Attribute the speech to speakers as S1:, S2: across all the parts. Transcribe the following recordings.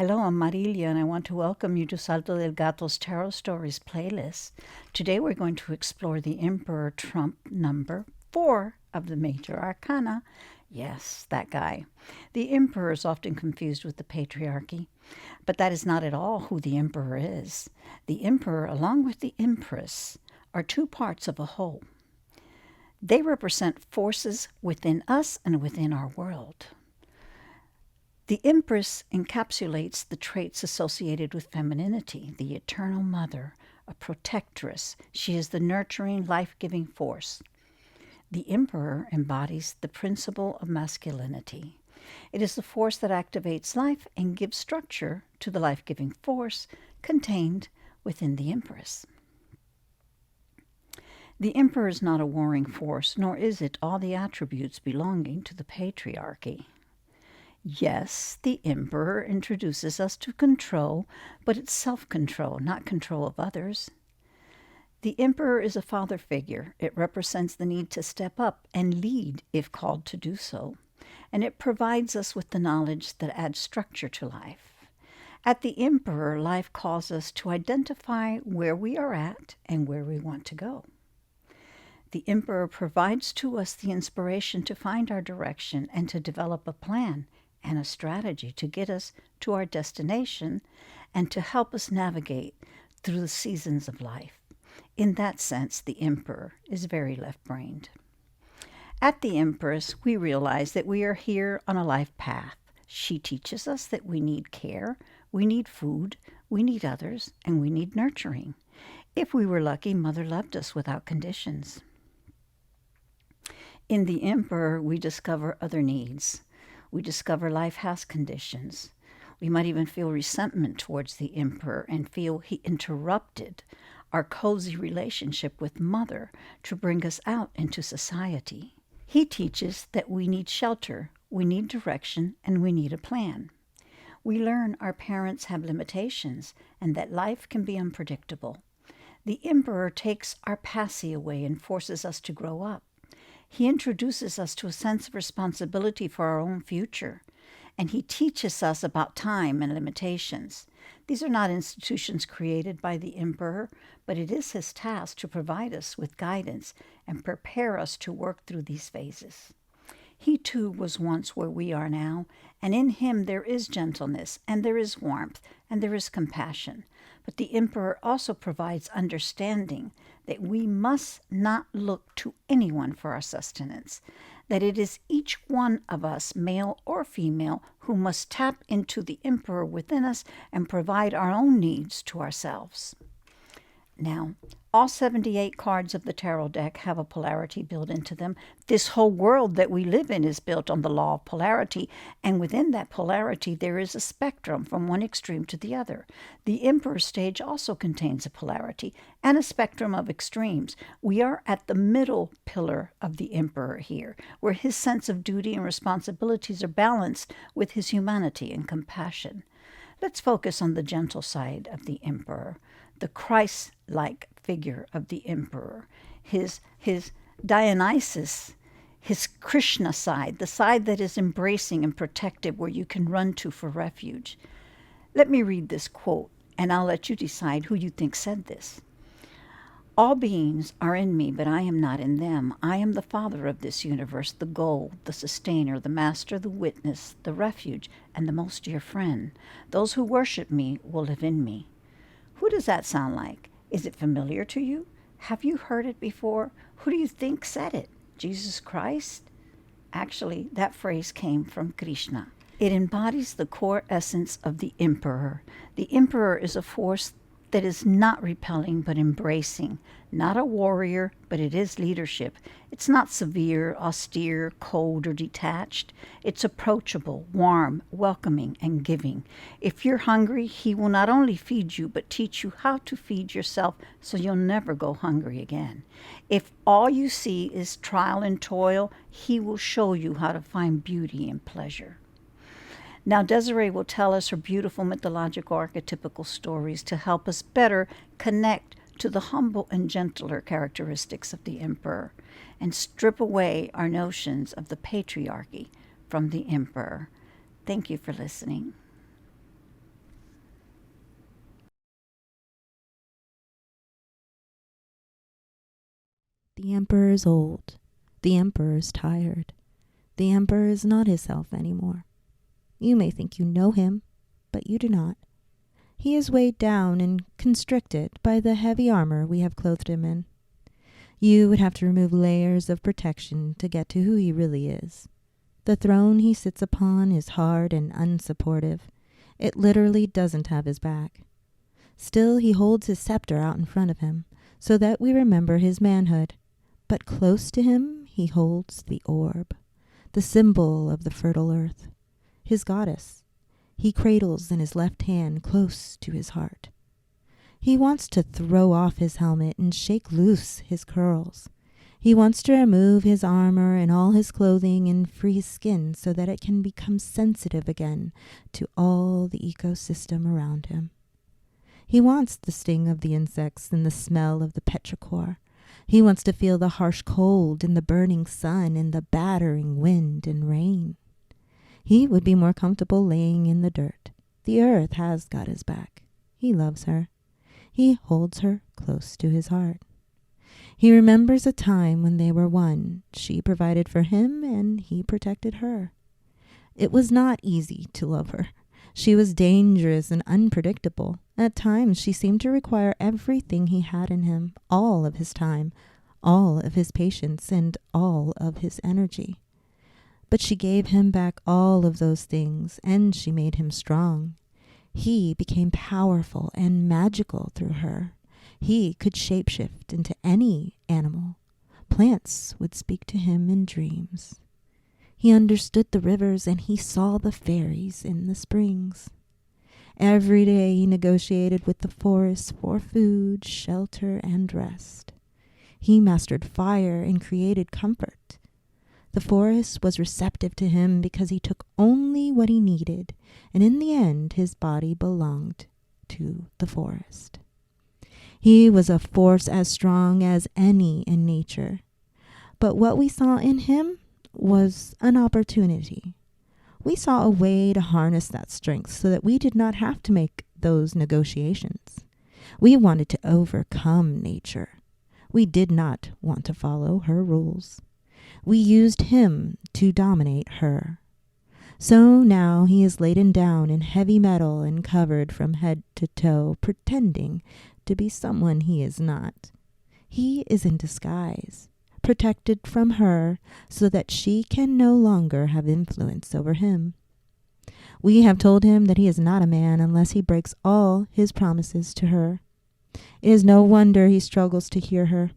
S1: Hello, I'm Marilia, and I want to welcome you to Salto del Gato's Tarot Stories playlist. Today we're going to explore the Emperor Trump number 4 of the Major Arcana. Yes, that guy. The Emperor is often confused with the Patriarchy, but that is not at all who the Emperor is. The Emperor, along with the Empress, are two parts of a whole. They represent forces within us and within our world. The Empress encapsulates the traits associated with femininity, the eternal mother, a protectress. She is the nurturing, life-giving force. The Emperor embodies the principle of masculinity. It is the force that activates life and gives structure to the life-giving force contained within the Empress. The Emperor is not a warring force, nor is it all the attributes belonging to the Patriarchy. Yes, the Emperor introduces us to control, but it's self-control, not control of others. The Emperor is a father figure. It represents the need to step up and lead if called to do so, and it provides us with the knowledge that adds structure to life. At the Emperor, life calls us to identify where we are at and where we want to go. The Emperor provides to us the inspiration to find our direction and to develop a plan and a strategy to get us to our destination and to help us navigate through the seasons of life. In that sense, the Emperor is very left-brained. At the Empress, we realize that we are here on a life path. She teaches us that we need care, we need food, we need others, and we need nurturing. If we were lucky, Mother loved us without conditions. In the Emperor, we discover other needs. We discover life has conditions. We might even feel resentment towards the Emperor and feel he interrupted our cozy relationship with Mother to bring us out into society. He teaches that we need shelter, we need direction, and we need a plan. We learn our parents have limitations and that life can be unpredictable. The Emperor takes our passé away and forces us to grow up. He introduces us to a sense of responsibility for our own future, and he teaches us about time and limitations. These are not institutions created by the Emperor, but it is his task to provide us with guidance and prepare us to work through these phases. He too was once where we are now, and in him there is gentleness, and there is warmth, and there is compassion. But the Emperor also provides understanding that we must not look to anyone for our sustenance, that it is each one of us, male or female, who must tap into the Emperor within us and provide our own needs to ourselves. Now, all 78 cards of the tarot deck have a polarity built into them. This whole world that we live in is built on the law of polarity, and within that polarity there is a spectrum from one extreme to the other. The Emperor stage also contains a polarity and a spectrum of extremes. We are at the middle pillar of the Emperor here, where his sense of duty and responsibilities are balanced with his humanity and compassion. Let's focus on the gentle side of the Emperor, the Christ-like figure of the Emperor, his Dionysus, his Krishna side, the side that is embracing and protective where you can run to for refuge. Let me read this quote, and I'll let you decide who you think said this. All beings are in me, but I am not in them. I am the Father of this universe, the goal, the sustainer, the master, the witness, the refuge, and the most dear friend. Those who worship me will live in me. Who does that sound like? Is it familiar to you? Have you heard it before? Who do you think said it? Jesus Christ? Actually, that phrase came from Krishna. It embodies the core essence of the Emperor. The Emperor is a force that is not repelling but embracing, not a warrior, but it is leadership. It's not severe, austere, cold, or detached. It's approachable, warm, welcoming, and giving. If you're hungry, he will not only feed you, but teach you how to feed yourself so you'll never go hungry again. If all you see is trial and toil, he will show you how to find beauty and pleasure. Now, Desiree will tell us her beautiful mythological archetypical stories to help us better connect to the humble and gentler characteristics of the Emperor and strip away our notions of the patriarchy from the Emperor. Thank you for listening.
S2: The Emperor is old. The Emperor is tired. The Emperor is not himself anymore. You may think you know him, but you do not. He is weighed down and constricted by the heavy armor we have clothed him in. You would have to remove layers of protection to get to who he really is. The throne he sits upon is hard and unsupportive. It literally doesn't have his back. Still, he holds his scepter out in front of him, so that we remember his manhood. But close to him he holds the orb, the symbol of the fertile earth, his goddess. He cradles in his left hand close to his heart. He wants to throw off his helmet and shake loose his curls. He wants to remove his armor and all his clothing and free his skin so that it can become sensitive again to all the ecosystem around him. He wants the sting of the insects and the smell of the petrichor. He wants to feel the harsh cold and the burning sun and the battering wind and rain. He would be more comfortable laying in the dirt. The earth has got his back. He loves her. He holds her close to his heart. He remembers a time when they were one. She provided for him and he protected her. It was not easy to love her. She was dangerous and unpredictable. At times she seemed to require everything he had in him, all of his time, all of his patience, and all of his energy. But she gave him back all of those things, and she made him strong. He became powerful and magical through her. He could shapeshift into any animal. Plants would speak to him in dreams. He understood the rivers and he saw the fairies in the springs. Every day he negotiated with the forest for food, shelter, and rest. He mastered fire and created comfort. The forest was receptive to him because he took only what he needed, and in the end his body belonged to the forest. He was a force as strong as any in nature. But what we saw in him was an opportunity. We saw a way to harness that strength so that we did not have to make those negotiations. We wanted to overcome nature. We did not want to follow her rules. We used him to dominate her. So now he is laden down in heavy metal and covered from head to toe, pretending to be someone he is not. He is in disguise, protected from her so that she can no longer have influence over him. We have told him that he is not a man unless he breaks all his promises to her. It is no wonder he struggles to hear her.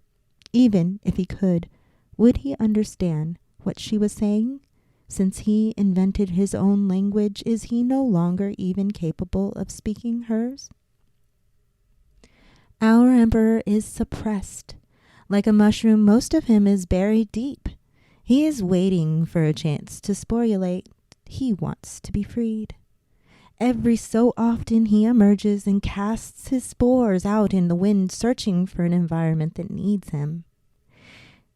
S2: Even if he could, would he understand what she was saying? Since he invented his own language, is he no longer even capable of speaking hers? Our emperor is suppressed. Like a mushroom, most of him is buried deep. He is waiting for a chance to sporulate. He wants to be freed. Every so often he emerges and casts his spores out in the wind, searching for an environment that needs him.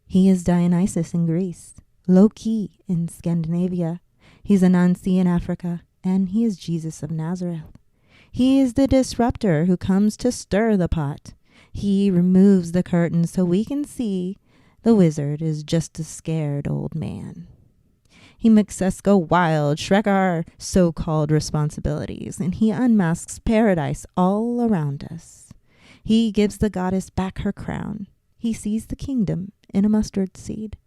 S2: He is Dionysus in Greece, Loki in Scandinavia. He's Anansi in Africa, and he is Jesus of Nazareth. He is the disruptor who comes to stir the pot. He removes the curtain so we can see the wizard is just a scared old man. He makes us go wild, shrek our so-called responsibilities, and he unmasks paradise all around us. He gives the goddess back her crown. He sees the kingdom in a mustard seed.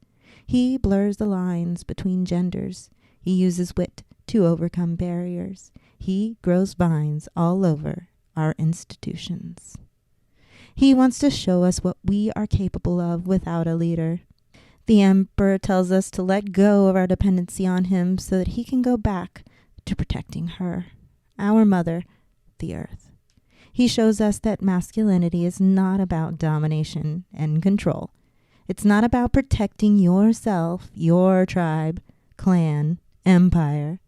S2: He blurs the lines between genders. He uses wit to overcome barriers. He grows vines all over our institutions. He wants to show us what we are capable of without a leader. The emperor tells us to let go of our dependency on him so that he can go back to protecting her, our mother, the earth. He shows us that masculinity is not about domination and control. It's not about protecting yourself, your tribe, clan, empire.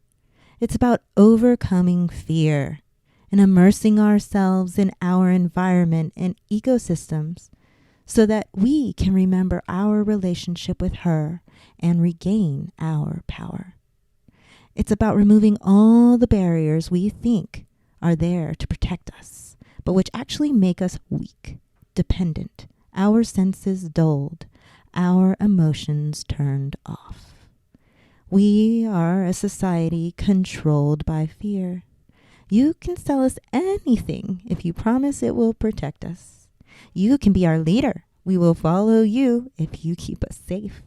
S2: It's about overcoming fear and immersing ourselves in our environment and ecosystems so that we can remember our relationship with her and regain our power. It's about removing all the barriers we think are there to protect us, but which actually make us weak, dependent, our senses dulled, our emotions turned off. We are a society controlled by fear. You can sell us anything if you promise it will protect us. You can be our leader. We will follow you if you keep us safe,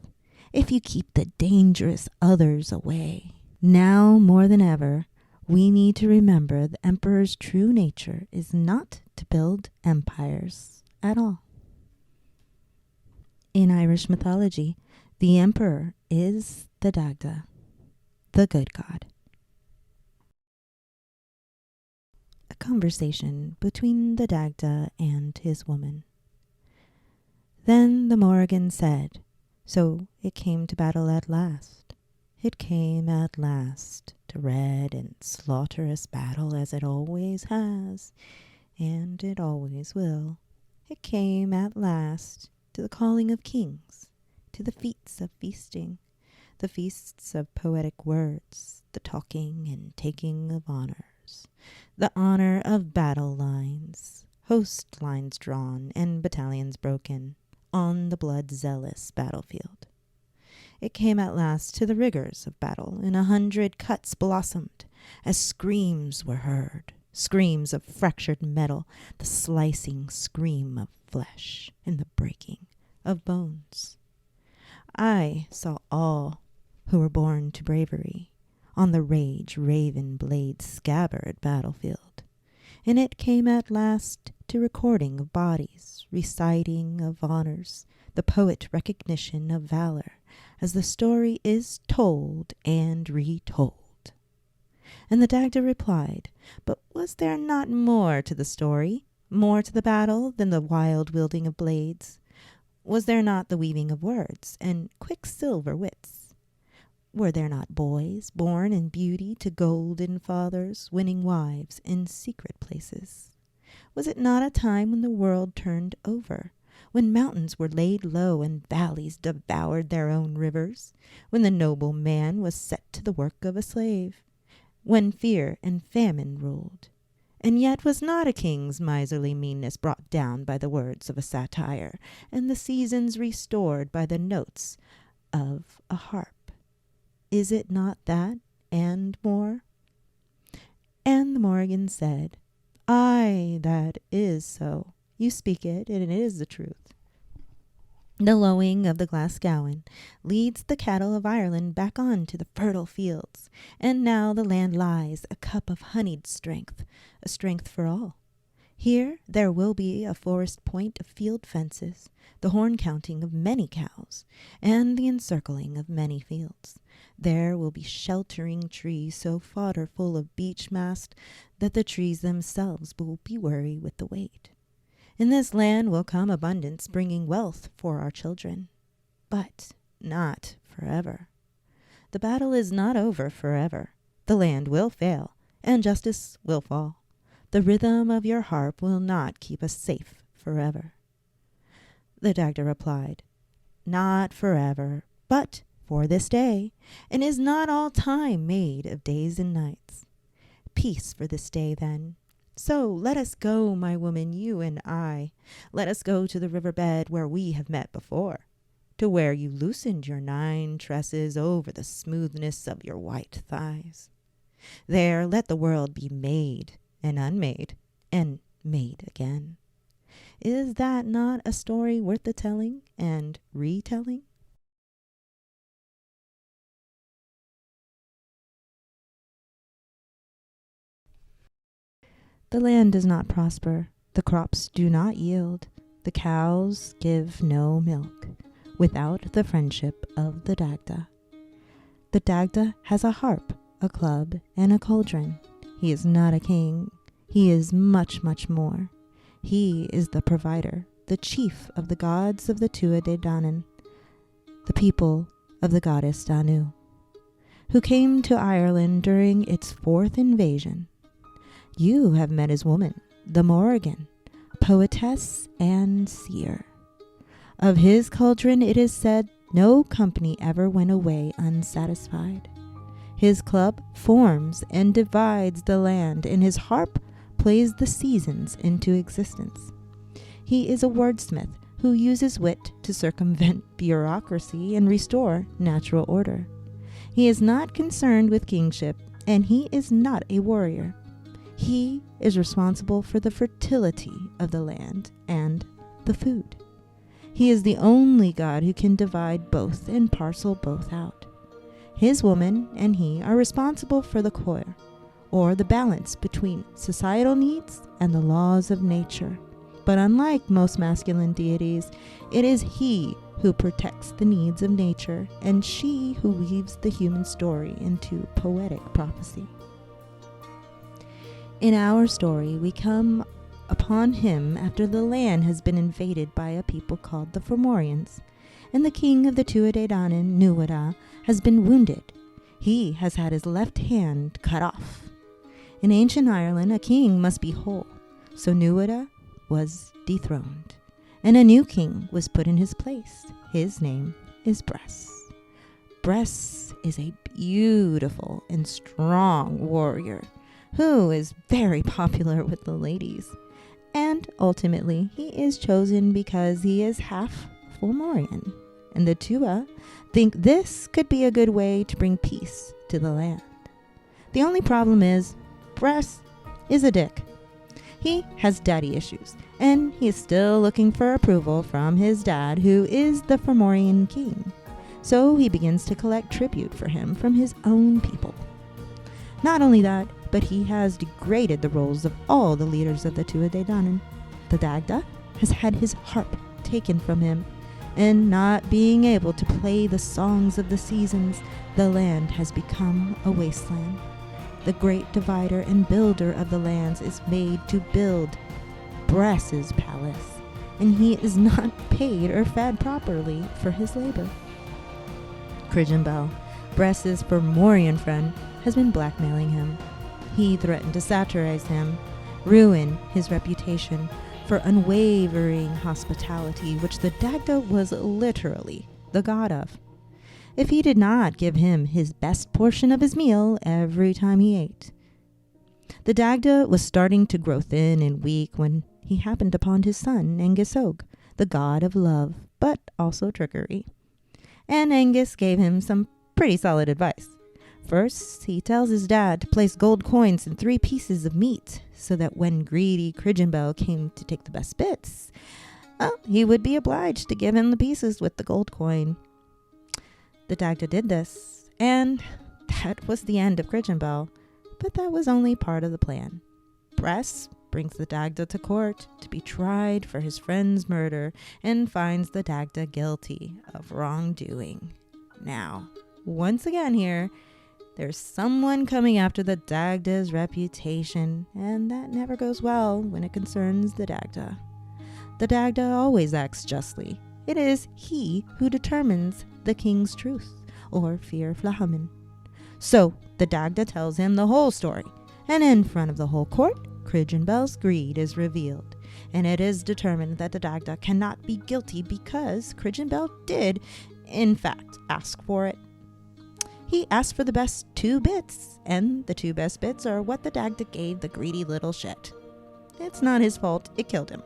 S2: if you keep the dangerous others away. Now more than ever, we need to remember the emperor's true nature is not to build empires at all. In Irish mythology, the emperor is the Dagda, the good god. A conversation between the Dagda and his woman. Then the Morrigan said, "So it came to battle at last. It came at last to red and slaughterous battle as it always has, and it always will. It came at last to the calling of kings, to the feats of feasting, the feasts of poetic words, the talking and taking of honors, the honor of battle lines, host lines drawn and battalions broken on the blood-zealous battlefield. It came at last to the rigors of battle, and 100 cuts blossomed as screams were heard, screams of fractured metal, the slicing scream of flesh, and the breaking of bones. I saw all who were born to bravery on the rage-raven blade scabbard battlefield, and it came at last to recording of bodies, reciting of honors, the poet recognition of valor, as the story is told and retold." And the Dagda replied, "But was there not more to the story, more to the battle than the wild wielding of blades? Was there not the weaving of words and quicksilver wits? Were there not boys born in beauty to golden fathers, winning wives in secret places? Was it not a time when the world turned over, when mountains were laid low and valleys devoured their own rivers, when the noble man was set to the work of a slave, when fear and famine ruled? And yet was not a king's miserly meanness brought down by the words of a satire, and the seasons restored by the notes of a harp? Is it not that, and more?" And the Morrigan said, "Aye, that is so. You speak it, and it is the truth. The lowing of the Glasgowan leads the cattle of Ireland back on to the fertile fields, and now the land lies a cup of honeyed strength, a strength for all. Here there will be a forest point of field fences, the horn counting of many cows, and the encircling of many fields. There will be sheltering trees so fodder full of beech mast that the trees themselves will be weary with the weight. In this land will come abundance, bringing wealth for our children, but not forever. The battle is not over forever. The land will fail, and justice will fall. The rhythm of your harp will not keep us safe forever." The Dagda replied, "Not forever, but for this day, and is not all time made of days and nights? Peace for this day, then. So let us go, my woman, you and I. Let us go to the river bed where we have met before, to where you loosened your 9 tresses over the smoothness of your white thighs. There let the world be made and unmade and made again. Is that not a story worth the telling and retelling?" The land does not prosper, the crops do not yield, the cows give no milk, without the friendship of the Dagda. The Dagda has a harp, a club, and a cauldron. He is not a king. He is much, much more. He is the provider, the chief of the gods of the Tua de Danann, the people of the goddess Danu, who came to Ireland during its 4th invasion. You have met his woman, the Morrigan, poetess and seer. Of his cauldron it is said no company ever went away unsatisfied. His club forms and divides the land, and his harp plays the seasons into existence. He is a wordsmith who uses wit to circumvent bureaucracy and restore natural order. He is not concerned with kingship, and he is not a warrior. He is responsible for the fertility of the land and the food. He is the only God who can divide both and parcel both out. His woman and he are responsible for the choir, or the balance between societal needs and the laws of nature. But unlike most masculine deities, it is he who protects the needs of nature and she who weaves the human story into poetic prophecy. In our story, we come upon him after the land has been invaded by a people called the Fomorians, and the king of the Tuatha Dé Danann, Nuada, has been wounded. He has had his left hand cut off. In ancient Ireland, a king must be whole, so Nuada was dethroned, and a new king was put in his place. His name is Bress. Bress is a beautiful and strong warrior who is very popular with the ladies. And ultimately, he is chosen because he is half Fomorian. And the Tuatha think this could be a good way to bring peace to the land. The only problem is, Bress is a dick. He has daddy issues, and he is still looking for approval from his dad, who is the Fomorian king. So he begins to collect tribute for him from his own people. Not only that, but he has degraded the roles of all the leaders of the Tuatha Dé Danann. The Dagda has had his harp taken from him, and not being able to play the songs of the seasons, the land has become a wasteland. The great divider and builder of the lands is made to build Bress's palace, and he is not paid or fed properly for his labor. Cridgenbell, Bress's Fomorian friend, has been blackmailing him. He threatened to satirize him, ruin his reputation for unwavering hospitality, which the Dagda was literally the god of. If he did not give him his best portion of his meal every time he ate. The Dagda was starting to grow thin and weak when he happened upon his son, Angus-Og, the god of love, but also trickery. And Angus gave him some pretty solid advice. First, he tells his dad to place gold coins in 3 pieces of meat, so that when greedy Cridgenbell came to take the best bits, he would be obliged to give him the pieces with the gold coin. The Dagda did this, and that was the end of Cridgenbell, but that was only part of the plan. Bress brings the Dagda to court to be tried for his friend's murder and finds the Dagda guilty of wrongdoing. Now, once again here, there's someone coming after the Dagda's reputation, and that never goes well when it concerns the Dagda. The Dagda always acts justly. It is he who determines the king's truth, or fear flahamin. So the Dagda tells him the whole story, and in front of the whole court, Cridgenbell's greed is revealed, and it is determined that the Dagda cannot be guilty because Cridgenbell did, in fact, ask for it. He asked for the best 2 bits, and the 2 best bits are what the Dagda gave the greedy little shit. It's not his fault, it killed him.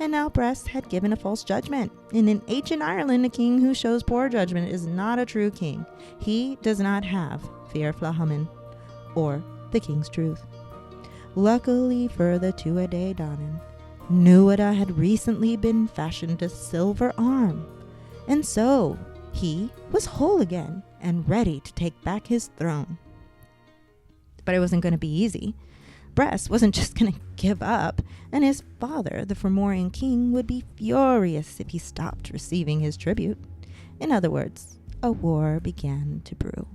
S2: And now Bress had given a false judgment. In ancient Ireland, a king who shows poor judgment is not a true king. He does not have fear flahamin, or the king's truth. Luckily for the Tuatha Dé Danann, Nuada had recently been fashioned a silver arm, and so he was whole again and ready to take back his throne. But it wasn't going to be easy. Bress wasn't just going to give up, and his father, the Fomorian king, would be furious if he stopped receiving his tribute. In other words, a war began to brew.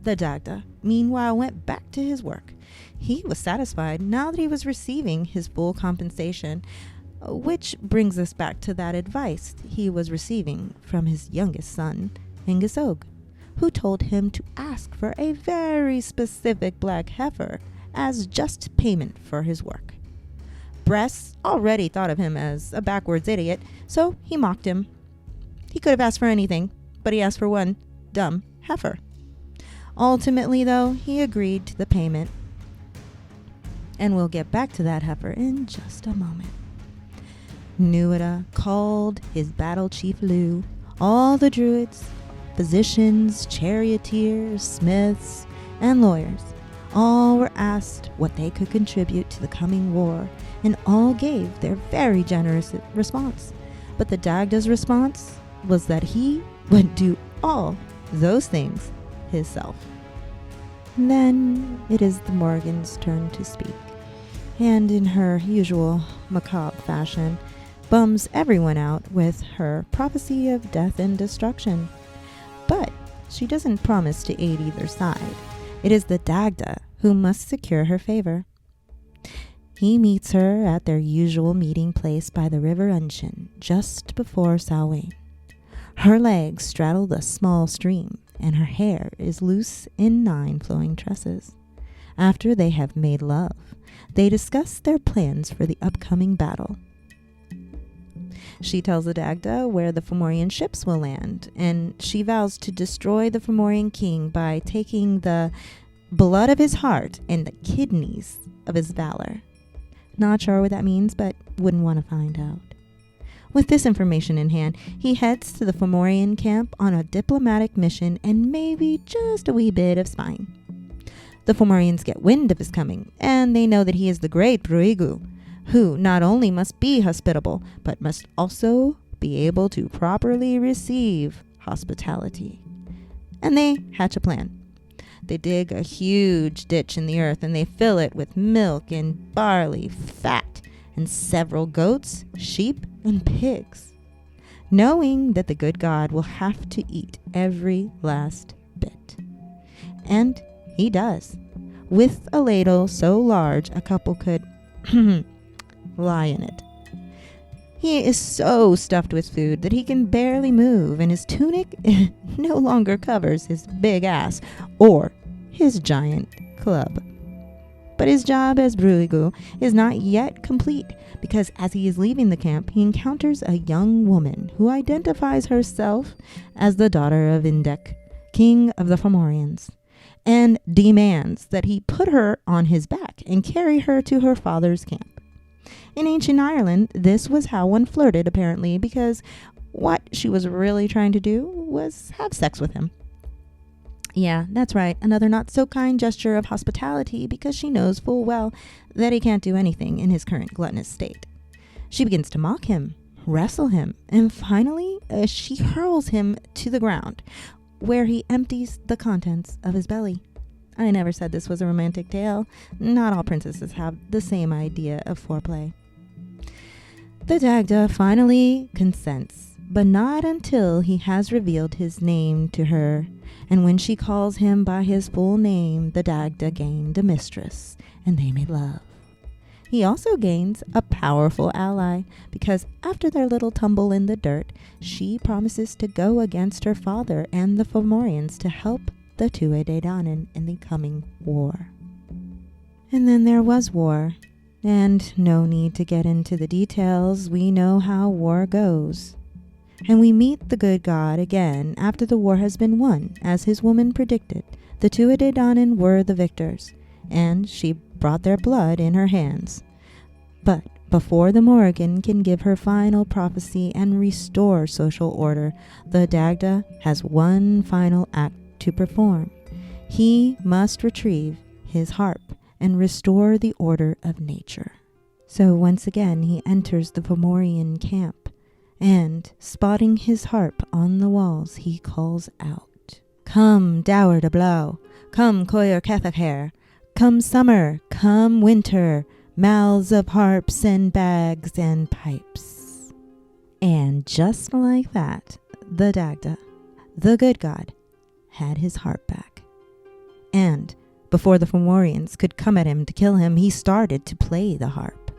S2: The Dagda, meanwhile, went back to his work. He was satisfied now that he was receiving his full compensation, which brings us back to that advice he was receiving from his youngest son, Angus-Og, who told him to ask for a very specific black heifer as just payment for his work. Bress already thought of him as a backwards idiot, so he mocked him. He could have asked for anything, but he asked for one dumb heifer. Ultimately, though, he agreed to the payment, and we'll get back to that heifer in just a moment. Nuada called his battle chief Lu, all the druids, physicians, charioteers, smiths, and lawyers. All were asked what they could contribute to the coming war, and all gave their very generous response. But the Dagda's response was that he would do all those things himself. Then it is the Morgan's turn to speak, and in her usual macabre fashion, bums everyone out with her prophecy of death and destruction. But she doesn't promise to aid either side. It is the Dagda who must secure her favor. He meets her at their usual meeting place by the river Unshin, just before Samhain. Her legs straddle the small stream, and her hair is loose in 9 flowing tresses. After they have made love, they discuss their plans for the upcoming battle. She tells the Dagda where the Fomorian ships will land, and she vows to destroy the Fomorian king by taking the blood of his heart and the kidneys of his valor. Not sure what that means, but wouldn't want to find out. With this information in hand, he heads to the Fomorian camp on a diplomatic mission and maybe just a wee bit of spying. The Fomorians get wind of his coming, and they know that he is the great Bruigu, who not only must be hospitable, but must also be able to properly receive hospitality. And they hatch a plan. They dig a huge ditch in the earth, and they fill it with milk and barley, fat, and several goats, sheep, and pigs, knowing that the good God will have to eat every last bit. And he does, with a ladle so large a couple could lie in it. He is so stuffed with food that he can barely move, and his tunic no longer covers his big ass or his giant club. But his job as Bruigu is not yet complete, because as he is leaving the camp, he encounters a young woman who identifies herself as the daughter of Indek, king of the Fomorians, and demands that he put her on his back and carry her to her father's camp. In ancient Ireland, this was how one flirted, apparently, because what she was really trying to do was have sex with him. Yeah, that's right, another not-so-kind gesture of hospitality, because she knows full well that he can't do anything in his current gluttonous state. She begins to mock him, wrestle him, and finally she hurls him to the ground, where he empties the contents of his belly. I never said this was a romantic tale. Not all princesses have the same idea of foreplay. The Dagda finally consents, but not until he has revealed his name to her. And when she calls him by his full name, the Dagda gained a mistress, and they made love. He also gains a powerful ally, because after their little tumble in the dirt, she promises to go against her father and the Fomorians to help the Tuatha Dé Danann in the coming war. And then there was war, and no need to get into the details. We know how war goes. And we meet the good God again after the war has been won. As his woman predicted, the Tuatha Dé Danann were the victors, and she brought their blood in her hands. But before the Morrigan can give her final prophecy and restore social order, the Dagda has one final act to perform. He must retrieve his harp and restore the order of nature. So once again he enters the Fomorian camp, and, spotting his harp on the walls, he calls out, "Come, dower de blow, come, coir cathachair, come summer, come winter, mouths of harps and bags and pipes." And just like that, the Dagda, the good God, had his harp back. And before the Fomorians could come at him to kill him, he started to play the harp.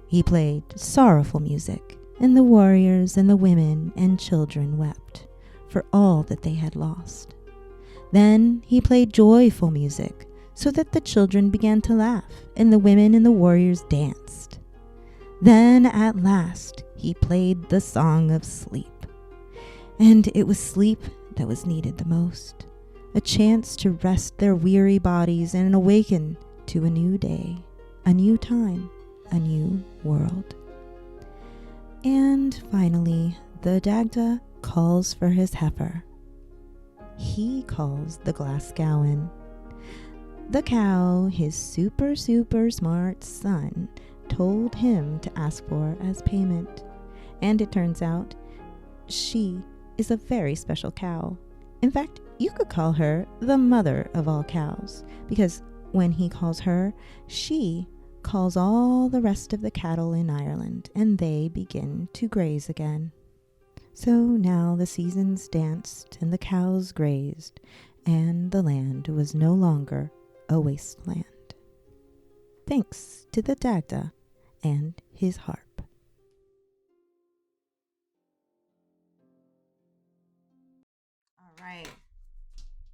S2: He played sorrowful music, and the warriors and the women and children wept for all that they had lost. Then he played joyful music, so that the children began to laugh, and the women and the warriors danced. Then at last he played the song of sleep. And it was sleep that was needed the most, a chance to rest their weary bodies and awaken to a new day, a new time, a new world. And finally, the Dagda calls for his heifer. He calls the glass gowan. The cow his super smart son told him to ask for as payment. And it turns out she is a very special cow. In fact, you could call her the mother of all cows, because when he calls her, she calls all the rest of the cattle in Ireland, and they begin to graze again. So now the seasons danced, and the cows grazed, and the land was no longer a wasteland. Thanks to the Dagda and his harp.
S3: All right.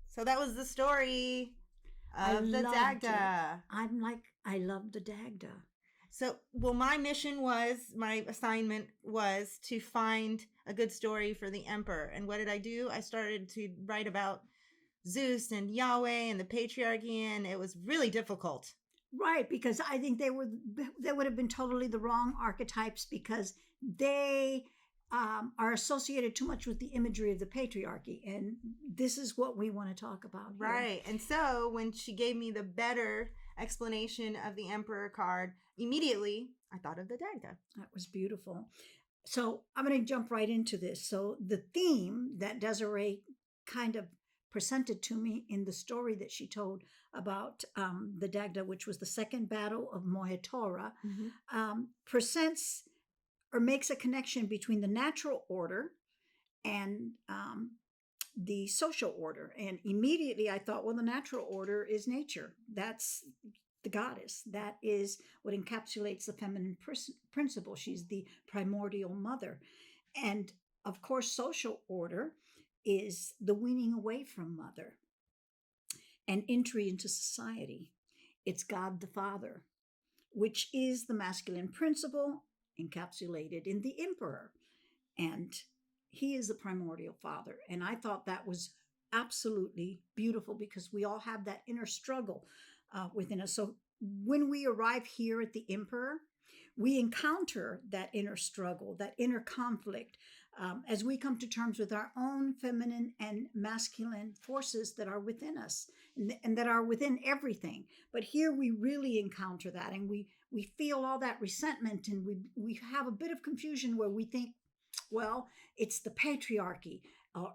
S3: So that was the story
S1: I
S3: of the
S1: loved
S3: Dagda.
S1: I love the Dagda.
S3: So, well, my assignment was to find a good story for the emperor. And what did I do? I started to write about Zeus and Yahweh and the patriarchy, and it was really difficult.
S1: Right, because I think they would have been totally the wrong archetypes, because they are associated too much with the imagery of the patriarchy, and this is what we want to talk about here.
S3: Right. And so when she gave me the better explanation of the emperor card, immediately I thought of the Dagda.
S1: That was beautiful. So I'm going to jump right into this. So the theme that Desiree kind of presented to me in the story that she told about the Dagda, which was the second battle of Moyatora, presents or makes a connection between the natural order and the social order. And immediately I thought, well, the natural order is nature. That's the goddess. That is what encapsulates the feminine principle. She's the primordial mother. And of course, social order is the weaning away from mother and entry into society. It's God the Father, which is the masculine principle encapsulated in the emperor. And he is the primordial father. And I thought that was absolutely beautiful, because we all have that inner struggle within us. So when we arrive here at the emperor, we encounter that inner struggle, that inner conflict, as we come to terms with our own feminine and masculine forces that are within us and that are within everything. But here we really encounter that, and we feel all that resentment, and we have a bit of confusion where we think, well, it's the patriarchy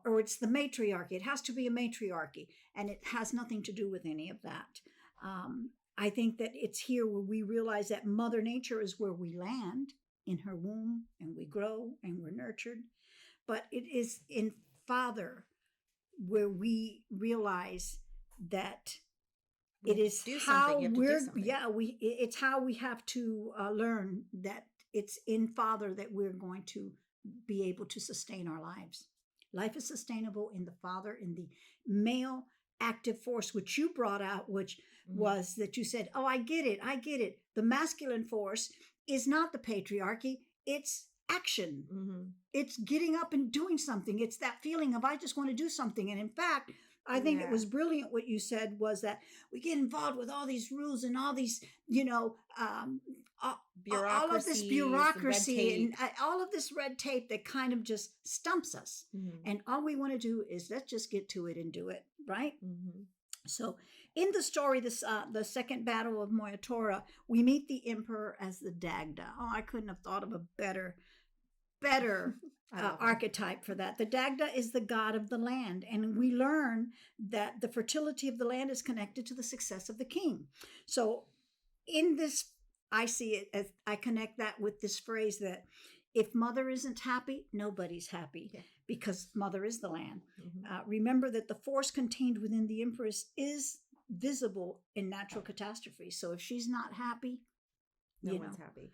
S1: or it's the matriarchy. It has to be a matriarchy, and it has nothing to do with any of that. I think that it's here where we realize that Mother Nature is where we land in her womb, and we grow and we're nurtured. But it is in Father where we realize that it is how it's how we have to learn that it's in Father that we're going to be able to sustain our lives. Life is sustainable in the Father, in the male active force, which you brought out, which was that you said, oh, I get it. The masculine force is not the patriarchy, it's action. It's getting up and doing something. It's that feeling of, I just want to do something. And in fact, I think it was brilliant what you said, was that we get involved with all these rules and all these, all of this bureaucracy and all of this red tape that kind of just stumps us. And all we want to do is, let's just get to it and do it, right? So in the story, the second battle of Moyatora, we meet the emperor as the Dagda. Oh, I couldn't have thought of a better archetype for that. The Dagda is the god of the land, and we learn that the fertility of the land is connected to the success of the king. So in this, I see it as, I connect that with this phrase that if mother isn't happy, nobody's happy, because mother is the land. Remember that the force contained within the empress is visible in natural catastrophe. So if she's not happy,
S3: no one's happy.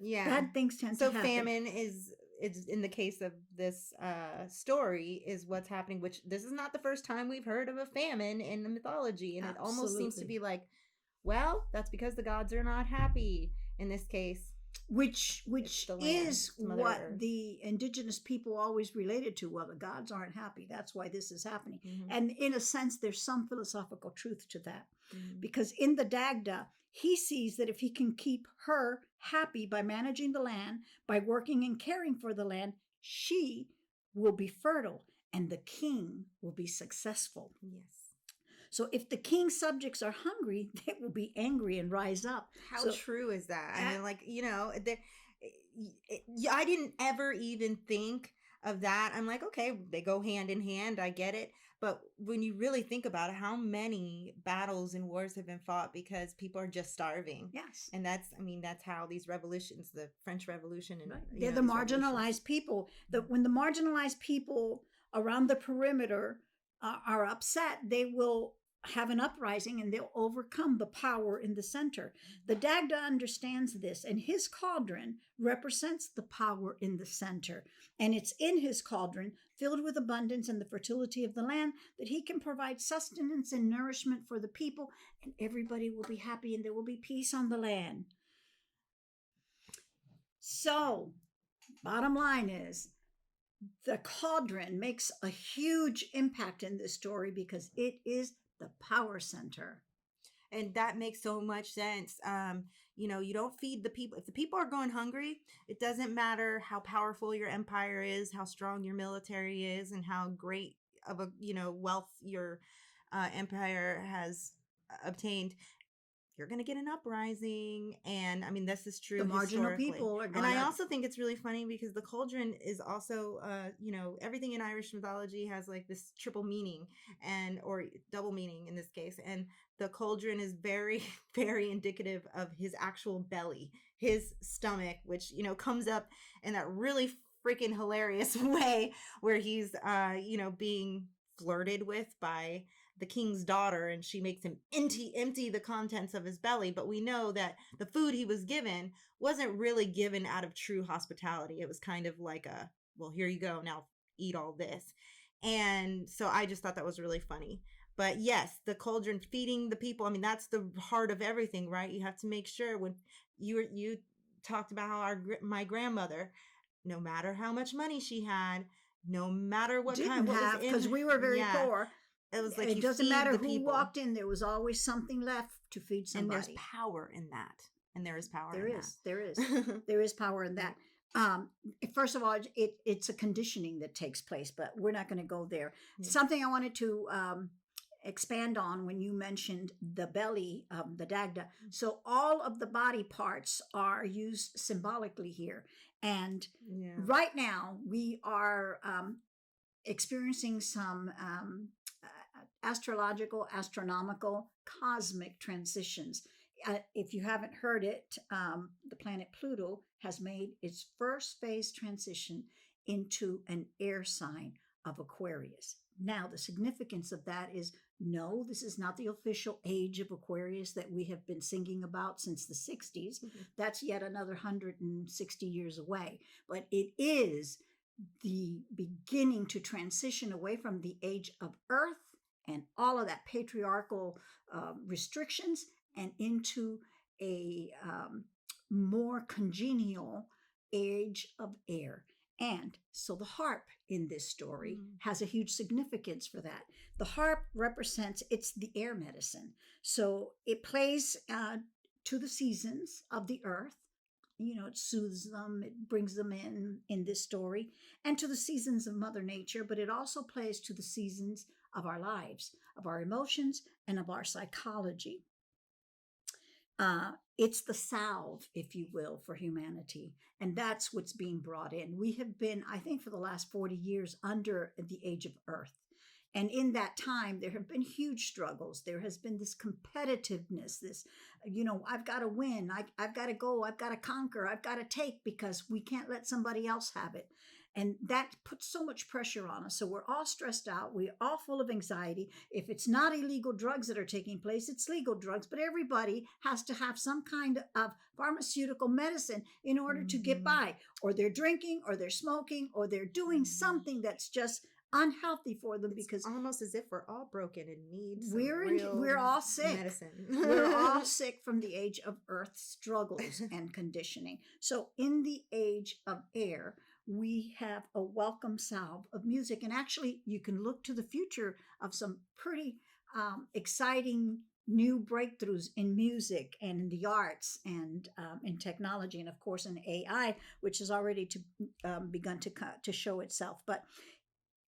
S1: Bad things tend to happen.
S3: So famine is in the case of this story is what's happening, which this is not the first time we've heard of a famine in the mythology. And it almost seems to be like, well, that's because the gods are not happy in this case.
S1: which
S3: the land.
S1: is
S3: It's Mother
S1: what
S3: Earth.
S1: the indigenous people always related to. Well, the gods aren't happy, that's why this is happening.
S3: Mhm.
S1: And in a sense, there's some philosophical truth to that,
S3: Mhm.
S1: because in the Dagda, he sees that if he can keep her happy by managing the land, by working and caring for the land, she will be fertile and the king will be successful.
S3: Yes.
S1: So if the king's subjects are hungry, they will be angry and rise up.
S3: How
S1: So
S3: true is that? I
S1: Uh,
S3: mean, like, I didn't ever even think of that. I'm like, okay, they go hand in hand. I get it. But when you really think about it, how many battles and wars have been fought because people are just starving?
S1: yes.
S3: And that's how these revolutions, the French Revolution, and
S1: Right.
S3: you
S1: They're
S3: know,
S1: the
S3: these revolutions.
S1: marginalized people. When the marginalized people around the perimeter are upset, they will have an uprising and they'll overcome the power in the center. The Dagda understands this, and his cauldron represents the power in the center. And it's in his cauldron, filled with abundance and the fertility of the land, that he can provide sustenance and nourishment for the people, and everybody will be happy and there will be peace on the land. So, bottom line is, the cauldron makes a huge impact in this story because it is the power center.
S3: And that makes so much sense. You don't feed the people. If the people are going hungry, it doesn't matter how powerful your empire is, how strong your military is, and how great of a wealth your empire has obtained. You're going to get an uprising. And I mean, this is true
S1: The marginal
S3: historically.
S1: people are
S3: And
S1: going
S3: I
S1: to.
S3: also think it's really funny because the cauldron is also, everything in Irish mythology has like this triple meaning or double meaning in this case. And the cauldron is very, very indicative of his actual belly, his stomach, which, comes up in that really freaking hilarious way where he's, being flirted with by the king's daughter, and she makes him empty the contents of his belly. But we know that the food he was given wasn't really given out of true hospitality. It was kind of like well, here you go, now eat all this. And so I just thought that was really funny. But yes, the cauldron, feeding the people, I mean, that's the heart of everything, right? You have to make sure. When you talked about how my grandmother, no matter how much money she had, no matter what
S1: didn't
S3: kind, what was
S1: have,
S3: in,
S1: because we were very
S3: yeah,
S1: poor.
S3: it was like
S1: It
S3: you
S1: doesn't
S3: feed
S1: matter
S3: the
S1: who
S3: people.
S1: walked in, there was always something left to feed somebody.
S3: And there's power in that. And there is power
S1: There
S3: in
S1: is.
S3: that.
S1: There is. There is power in that. First of all, it's a conditioning that takes place, but we're not going to go there.
S3: Yeah.
S1: Something I wanted to expand on when you mentioned the belly, the Dagda. So all of the body parts are used symbolically here. And
S3: Yeah.
S1: right now we are experiencing some astrological, astronomical, cosmic transitions. If you haven't heard it, the planet Pluto has made its first phase transition into an air sign of Aquarius. Now, the significance of that is no, this is not the official age of Aquarius that we have been singing about since the 60s.
S3: Mhm.
S1: That's yet another 160 years away. But it is the beginning to transition away from the age of Earth and all of that patriarchal restrictions and into a more congenial age of air. And so the harp in this story has a huge significance for that. The harp represents, it's the air medicine. So it plays to the seasons of the earth. It soothes them, it brings them in this story, and to the seasons of Mother Nature, but it also plays to the seasons of our lives, of our emotions, and of our psychology. It's the salve, if you will, for humanity. And that's what's being brought in. We have been, I think, for the last 40 years under the age of Earth. And in that time, there have been huge struggles. There has been this competitiveness, this, I've got to win. I've got to go. I've got to conquer. I've got to take, because we can't let somebody else have it. And that puts so much pressure on us. So we're all stressed out. We're all full of anxiety. If it's not illegal drugs that are taking place, it's legal drugs. But everybody has to have some kind of pharmaceutical medicine in order to get by. Or they're drinking, or they're smoking, or they're doing something that's just unhealthy for them
S3: It's
S1: because
S3: almost as if we're all broken and need some
S1: we're all sick.
S3: medicine.
S1: We're all sick from the age of earth struggles and conditioning. So in the age of air, we have a welcome salve of music. And actually, you can look to the future of some pretty exciting new breakthroughs in music and in the arts and in technology, and of course in AI, which has already begun to show itself. But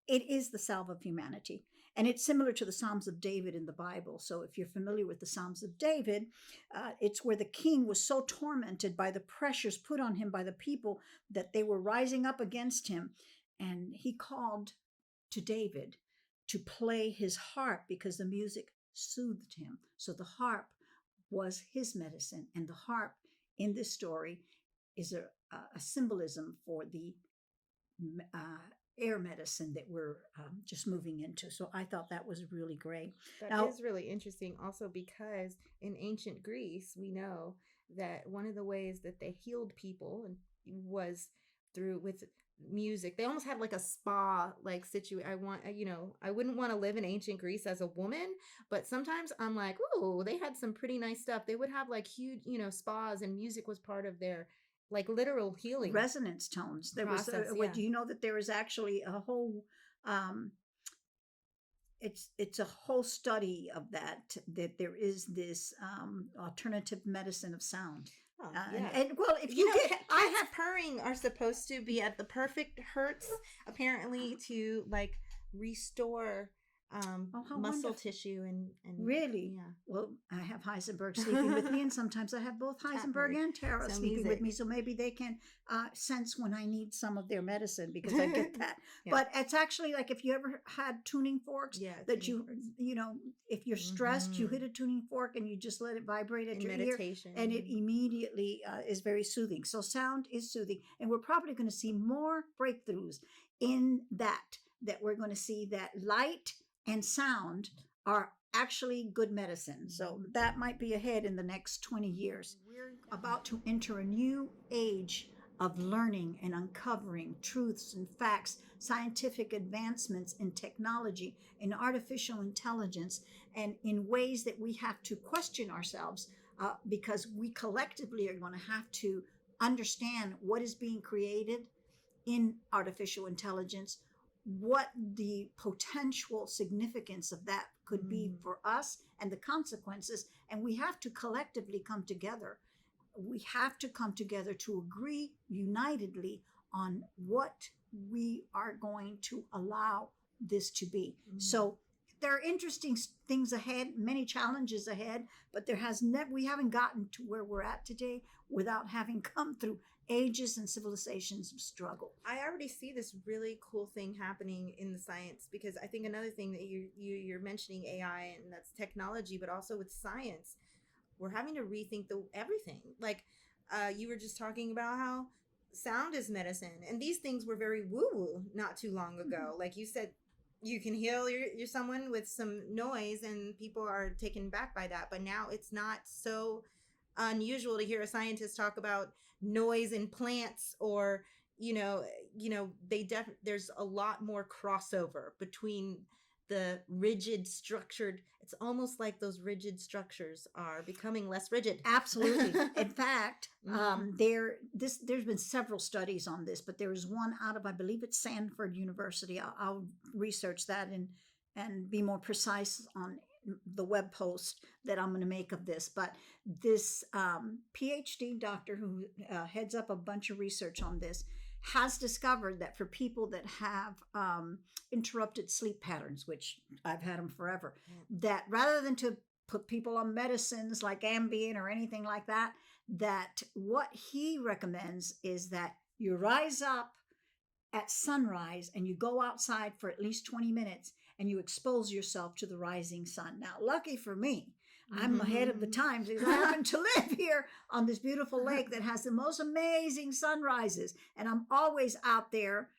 S1: it is the salve of humanity. And it's similar to the Psalms of David in the Bible. So if you're familiar with the Psalms of David, it's where the king was so tormented by the pressures put on him by the people that they were rising up against him. And he called to David to play his harp because the music soothed him. So the harp was his medicine. And the harp in this story is a symbolism for the air medicine that we're just moving into. So I thought that was really great.
S3: That is really interesting also because in ancient Greece, we know that one of the ways that they healed people was through with music. They almost had like a spa like situation. I wouldn't want to live in ancient Greece as a woman, but sometimes I'm like, oh, they had some pretty nice stuff. They would have like huge, spas, and music was part of their like literal healing
S1: resonance tones. There
S3: process,
S1: was do you know that there is actually a whole it's a whole study of that there is this alternative medicine of sound. And well, if you get
S3: I have purring are supposed to be at the perfect hertz apparently to like restore muscle
S1: wonderful.
S3: Tissue and
S1: really,
S3: yeah.
S1: Well, I have Heisenberg sleeping with me, and sometimes I have both Heisenberg and Tara sleeping with me, so maybe they can sense when I need some of their medicine because I get that. Yeah. But it's actually like if you ever had tuning forks, that you if you're stressed, you hit a tuning fork and you just let it vibrate at your meditation ear, and it immediately is very soothing. So sound is soothing, and we're probably going to see more breakthroughs in that we're going to see that light and sound are actually good medicine. So that might be ahead in the next 20 years. We're about to enter a new age of learning and uncovering truths and facts, scientific advancements in technology, in artificial intelligence, and in ways that we have to question ourselves because we collectively are going to have to understand what is being created in artificial intelligence, what the potential significance of that could be for us and the consequences. And we have to collectively come together. We have to come together to agree unitedly on what we are going to allow this to be. So there are interesting things ahead, many challenges ahead, but we haven't gotten to where we're at today without having come through ages and civilizations of struggle.
S3: I already see this really cool thing happening in the science, because I think another thing that you're mentioning AI, and that's technology, but also with science, we're having to rethink everything. Like you were just talking about how sound is medicine, and these things were very woo-woo not too long ago. Like you said, you can heal your someone with some noise, and people are taken back by that. But now it's not so unusual to hear a scientist talk about noise in plants, or there's a lot more crossover between the rigid structured. It's almost like those rigid structures are becoming less rigid.
S1: Absolutely. In fact, there's been several studies on this, but there is one out of, I believe it's Stanford University. I'll research that and be more precise on the web post that I'm going to make of this. But this PhD doctor who heads up a bunch of research on this has discovered that for people that have interrupted sleep patterns, which I've had them forever, that rather than to put people on medicines like Ambien or anything like that, that what he recommends is that you rise up at sunrise and you go outside for at least 20 minutes and you expose yourself to the rising sun. Now, lucky for me, I'm ahead of the times because I happen to live here on this beautiful lake that has the most amazing sunrises. And I'm always out there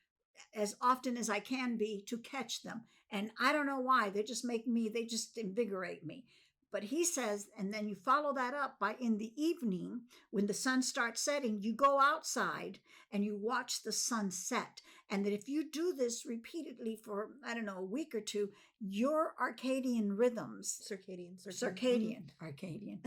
S1: as often as I can be to catch them. And I don't know why. They just invigorate me. But he says, and then you follow that up by in the evening, when the sun starts setting, you go outside and you watch the sun set. And that if you do this repeatedly for, I don't know, a week or two, your Arcadian rhythms, Arcadian,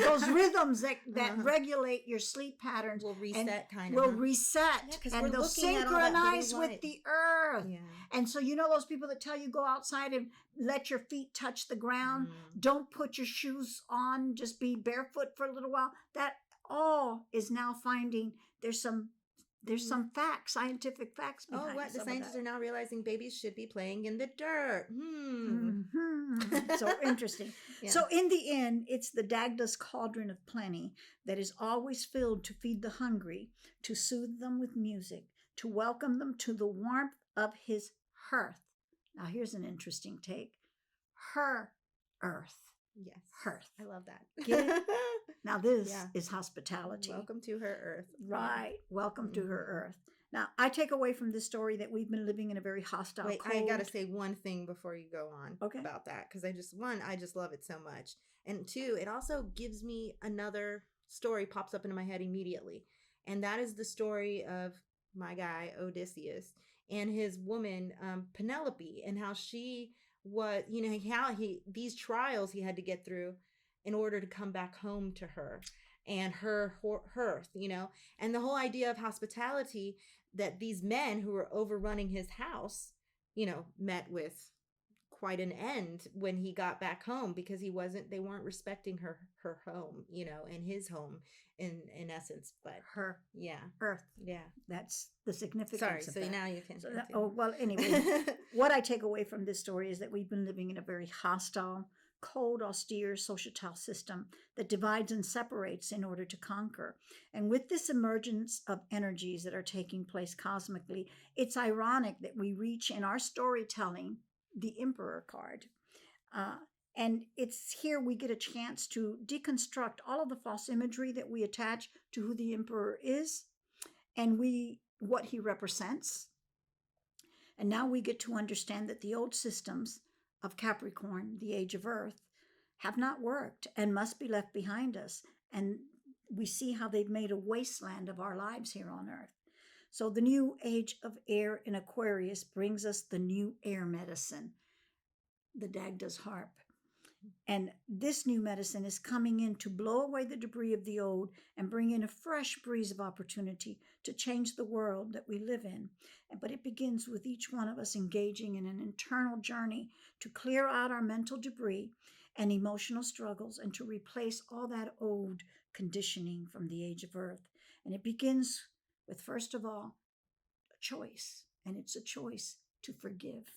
S1: those rhythms that regulate your sleep patterns
S3: will reset,
S1: will reset, and they'll synchronize with the earth.
S3: Yeah.
S1: And so, those people that tell you go outside and let your feet touch the ground, don't put your shoes on, just be barefoot for a little while. That all is now finding there's some facts, scientific facts behind.
S3: Oh, what the scientists are now realizing babies should be playing in the dirt.
S1: So interesting. Yeah. So in the end, it's the Dagda's cauldron of plenty that is always filled to feed the hungry, to soothe them with music, to welcome them to the warmth of his hearth. Now here's an interesting take. Her earth.
S3: Yes.
S1: Hearth.
S3: I love that.
S1: Get it? Now this is hospitality.
S3: Welcome to her earth.
S1: Right. Welcome to her earth. Now, I take away from this story that we've been living in a very hostile,
S3: Wait,
S1: cold...
S3: I got to say one thing before you go on
S1: about
S3: that. Because I just love it so much. And two, it also gives me another story pops up into my head immediately. And that is the story of my guy, Odysseus, and his woman, Penelope, and how she was, these trials he had to get through in order to come back home to her and her hearth, and the whole idea of hospitality, that these men who were overrunning his house, met with quite an end when he got back home, because they weren't respecting her home, and his home in essence, but
S1: her earth.
S3: Yeah.
S1: That's the significance
S3: Sorry,
S1: of
S3: so
S1: that.
S3: now you can.
S1: Anyway, what I take away from this story is that we've been living in a very hostile, cold, austere societal system that divides and separates in order to conquer. And with this emergence of energies that are taking place cosmically, it's ironic that we reach in our storytelling the Emperor card. And it's here we get a chance to deconstruct all of the false imagery that we attach to who the Emperor is and what he represents. And now we get to understand that the old systems of Capricorn, the age of Earth, have not worked and must be left behind us. And we see how they've made a wasteland of our lives here on Earth. So the new age of air in Aquarius brings us the new air medicine, the Dagda's harp. And this new medicine is coming in to blow away the debris of the old and bring in a fresh breeze of opportunity to change the world that we live in. But it begins with each one of us engaging in an internal journey to clear out our mental debris and emotional struggles and to replace all that old conditioning from the age of Earth. And it begins with, first of all, a choice. And it's a choice to forgive.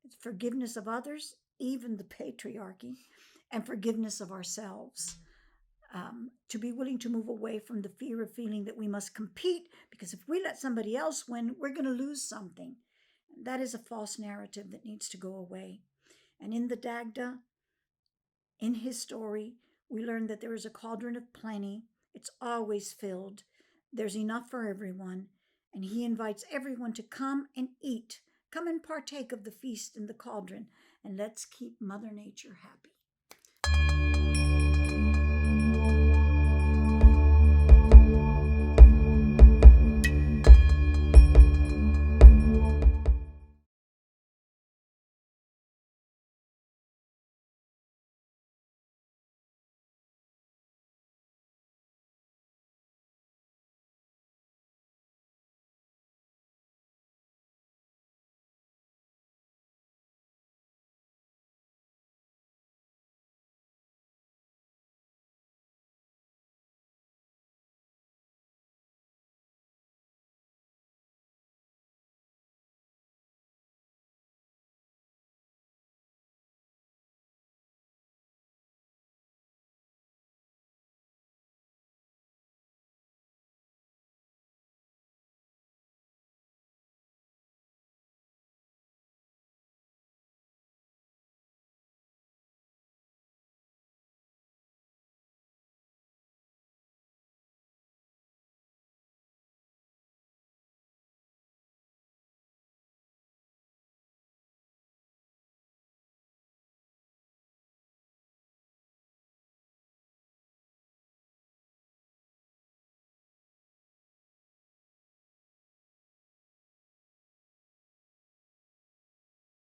S1: It's forgiveness of others, even the patriarchy, and forgiveness of ourselves. To be willing to move away from the fear of feeling that we must compete, because if we let somebody else win, we're going to lose something. That is a false narrative that needs to go away. And in the Dagda, in his story, we learn that there is a cauldron of plenty. It's always filled. There's enough for everyone. And he invites everyone to come and eat. Come and partake of the feast in the cauldron. And let's keep Mother Nature happy.